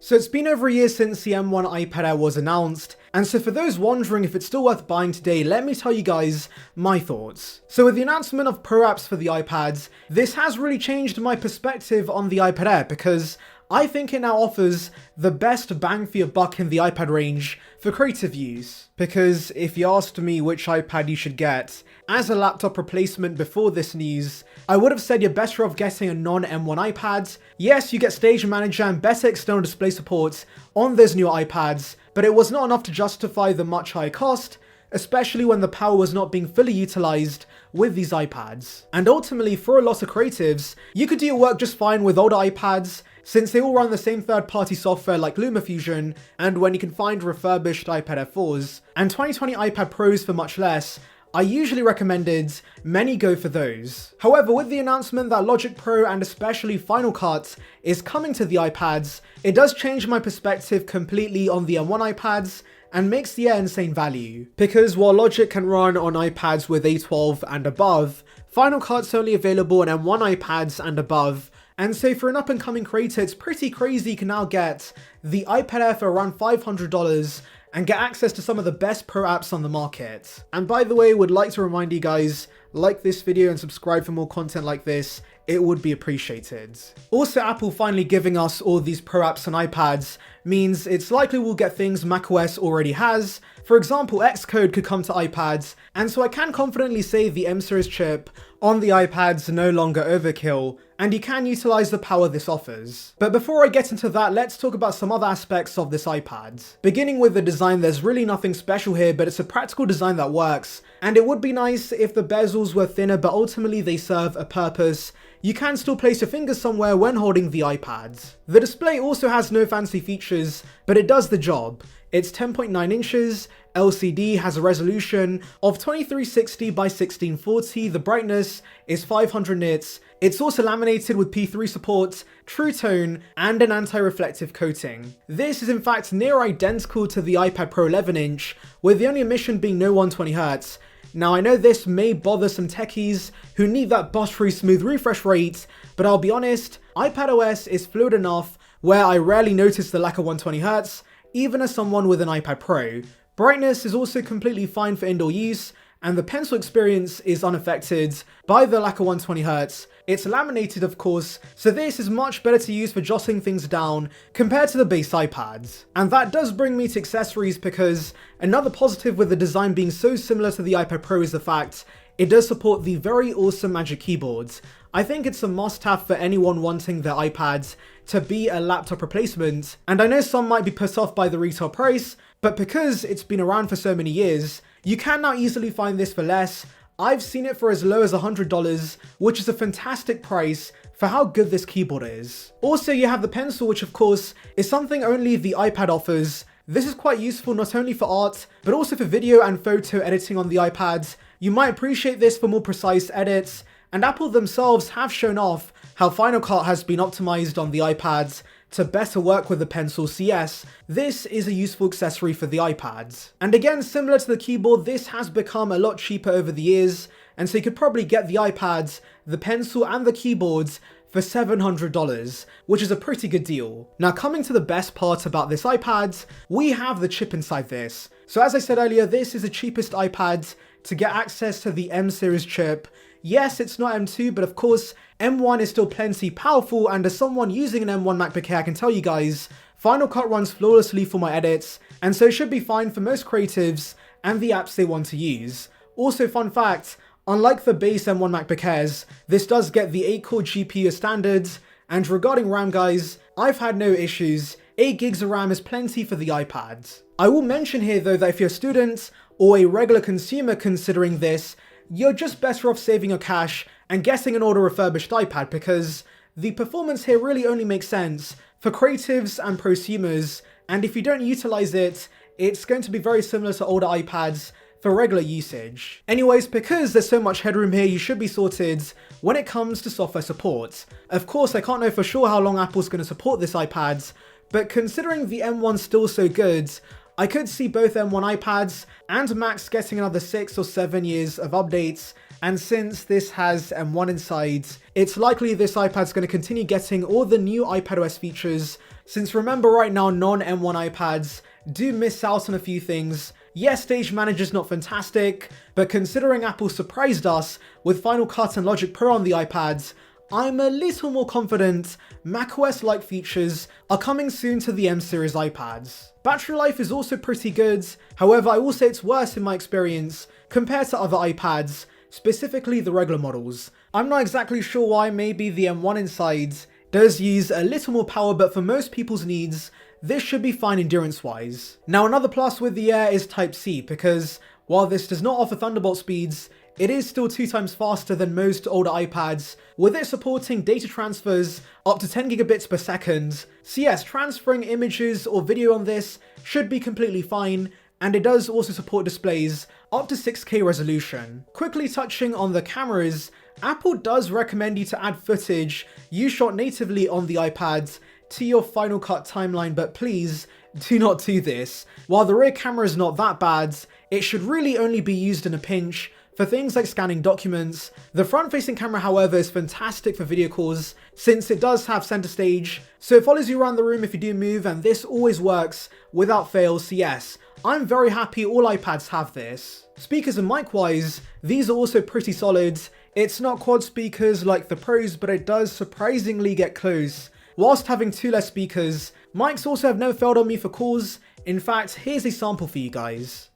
So it's been over a year since the M1 iPad Air was announced, and so for those wondering if it's still worth buying today, let me tell you guys my thoughts. So with the announcement of Pro apps for the iPads, this has really changed my perspective on the iPad Air because I think it now offers the best bang for your buck in the iPad range for creative use. Because if you asked me which iPad you should get as a laptop replacement before this news, I would have said you're better off getting a non-M1 iPad. Yes, you get Stage Manager and better external display support on those new iPads, but it was not enough to justify the much higher cost, especially when the power was not being fully utilized with these iPads. And ultimately, for a lot of creatives, you could do your work just fine with older iPads, since they all run the same third-party software like LumaFusion, and when you can find refurbished iPad Air 4s, and 2020 iPad Pros for much less, I usually recommended many go for those. However, with the announcement that Logic Pro and especially Final Cut is coming to the iPads, it does change my perspective completely on the M1 iPads, and makes the Air insane value. Because while Logic can run on iPads with A12 and above, Final Cut's only available on M1 iPads and above, and so for an up-and-coming creator, it's pretty crazy you can now get the iPad Air for around $500 and get access to some of the best pro apps on the market. And by the way, would like to remind you guys, like this video and subscribe for more content like this, it would be appreciated. Also, Apple finally giving us all these pro apps on iPads means it's likely we'll get things macOS already has. For example, Xcode could come to iPads, and so I can confidently say the M series chip on the iPads no longer overkill, and you can utilize the power this offers. But before I get into that, let's talk about some other aspects of this iPad. Beginning with the design, there's really nothing special here, but it's a practical design that works, and it would be nice if the bezels were thinner, but ultimately they serve a purpose. You can still place your finger somewhere when holding the iPad. The display also has no fancy features, but it does the job. It's 10.9 inches, LCD, has a resolution of 2360 by 1640, the brightness is 500 nits, it's also laminated with P3 support, True Tone, and an anti-reflective coating. This is in fact near identical to the iPad Pro 11-inch, with the only omission being no 120Hz. Now I know this may bother some techies who need that buttery smooth refresh rate, but I'll be honest, iPadOS is fluid enough where I rarely notice the lack of 120Hz, even as someone with an iPad Pro. Brightness is also completely fine for indoor use, and the pencil experience is unaffected by the lack of 120Hz. It's laminated of course, so this is much better to use for jotting things down compared to the base iPads. And that does bring me to accessories, because another positive with the design being so similar to the iPad Pro is the fact it does support the very awesome Magic Keyboard. I think it's a must-have for anyone wanting their iPads to be a laptop replacement, and I know some might be put off by the retail price, but because it's been around for so many years, you can now easily find this for less. I've seen it for as low as $100, which is a fantastic price for how good this keyboard is. Also, you have the pencil, which of course is something only the iPad offers. This is quite useful not only for art, but also for video and photo editing on the iPad. You might appreciate this for more precise edits, and Apple themselves have shown off how Final Cut has been optimized on the iPads to better work with the pencil, so yes, this is a useful accessory for the iPads. And again, similar to the keyboard, this has become a lot cheaper over the years, and so you could probably get the iPads, the pencil, and the keyboards for $700, which is a pretty good deal. Now coming to the best part about this iPad, we have the chip inside this. So as I said earlier, this is the cheapest iPad to get access to the M series chip. Yes, it's not M2, but of course, M1 is still plenty powerful, and as someone using an M1 MacBook Air, I can tell you guys, Final Cut runs flawlessly for my edits, and so it should be fine for most creatives and the apps they want to use. Also, fun fact, unlike the base M1 MacBook Airs, this does get the 8-core GPU as standard, and regarding RAM guys, I've had no issues. 8 gigs of RAM is plenty for the iPad. I will mention here though that if you're a student or a regular consumer considering this, you're just better off saving your cash and getting an older refurbished iPad, because the performance here really only makes sense for creatives and prosumers, and if you don't utilize it, it's going to be very similar to older iPads for regular usage. Anyways, because there's so much headroom here, you should be sorted when it comes to software support. Of course, I can't know for sure how long Apple's going to support this iPad, but considering the M1's still so good, I could see both M1 iPads and Macs getting another 6 or 7 years of updates, and since this has M1 inside, it's likely this iPad's going to continue getting all the new iPadOS features since remember right now non-M1 iPads do miss out on a few things. Yes, Stage Manager's not fantastic, but considering Apple surprised us with Final Cut and Logic Pro on the iPads, I'm a little more confident macOS-like features are coming soon to the M series iPads. Battery life is also pretty good, however I will say it's worse in my experience compared to other iPads, specifically the regular models. I'm not exactly sure why. Maybe the M1 inside does use a little more power, but for most people's needs, this should be fine endurance-wise. Now another plus with the Air is Type-C, because while this does not offer Thunderbolt speeds, it is still 2 times faster than most older iPads, with it supporting data transfers up to 10 gigabits per second. So yes, transferring images or video on this should be completely fine, and it does also support displays up to 6K resolution. Quickly touching on the cameras, Apple does recommend you to add footage you shot natively on the iPads to your Final Cut timeline, but please do not do this. While the rear camera is not that bad, it should really only be used in a pinch for things like scanning documents. The front-facing camera, however, is fantastic for video calls since it does have center stage, so it follows you around the room if you do move, and this always works without fail. So yes, I'm very happy all iPads have this. Speakers and mic-wise, these are also pretty solid. It's not quad speakers like the Pros, but it does surprisingly get close, whilst having 2 less speakers. Mics also have never failed on me for calls. In fact, here's a sample for you guys.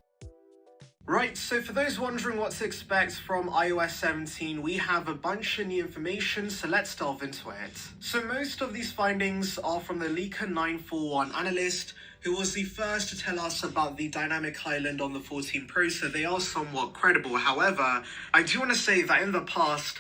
Right, so for those wondering what to expect from iOS 17, we have a bunch of new information, so let's delve into it. So most of these findings are from the Leaker 941 analyst, who was the first to tell us about the dynamic island on the 14 Pro, so they are somewhat credible. However, I do want to say that in the past,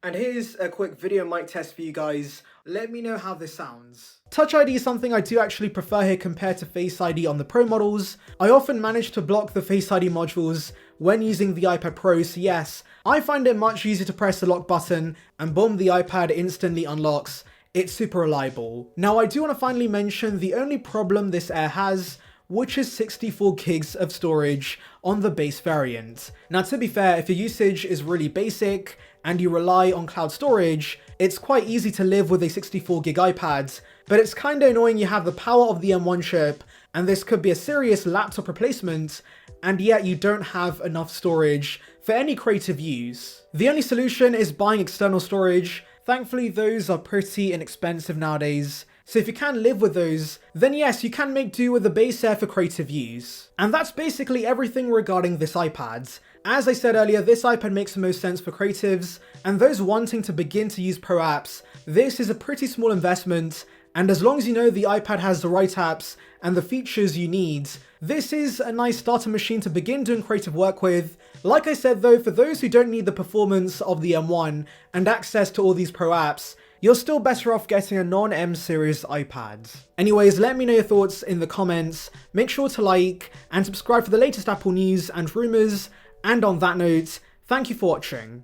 and here's a quick video mic test for you guys. Let me know how this sounds. Touch ID is something I do actually prefer here compared to Face ID on the Pro models. I often manage to block the Face ID modules when using the iPad Pro, so yes, I find it much easier to press the lock button and boom, the iPad instantly unlocks. It's super reliable. Now I do want to finally mention the only problem this Air has, which is 64 gigs of storage on the base variant. Now to be fair, if your usage is really basic and you rely on cloud storage, it's quite easy to live with a 64 gig iPad, but it's kinda annoying you have the power of the M1 chip, and this could be a serious laptop replacement, and yet you don't have enough storage for any creative use. The only solution is buying external storage. Thankfully, those are pretty inexpensive nowadays, so if you can live with those, then yes, you can make do with the base Air for creative use. And that's basically everything regarding this iPad. As I said earlier, this iPad makes the most sense for creatives, and those wanting to begin to use Pro apps. This is a pretty small investment, and as long as you know the iPad has the right apps and the features you need, this is a nice starter machine to begin doing creative work with. Like I said though, for those who don't need the performance of the M1 and access to all these Pro apps, you're still better off getting a non-M series iPad. Anyways, let me know your thoughts in the comments, make sure to like and subscribe for the latest Apple news and rumours, and on that note, thank you for watching.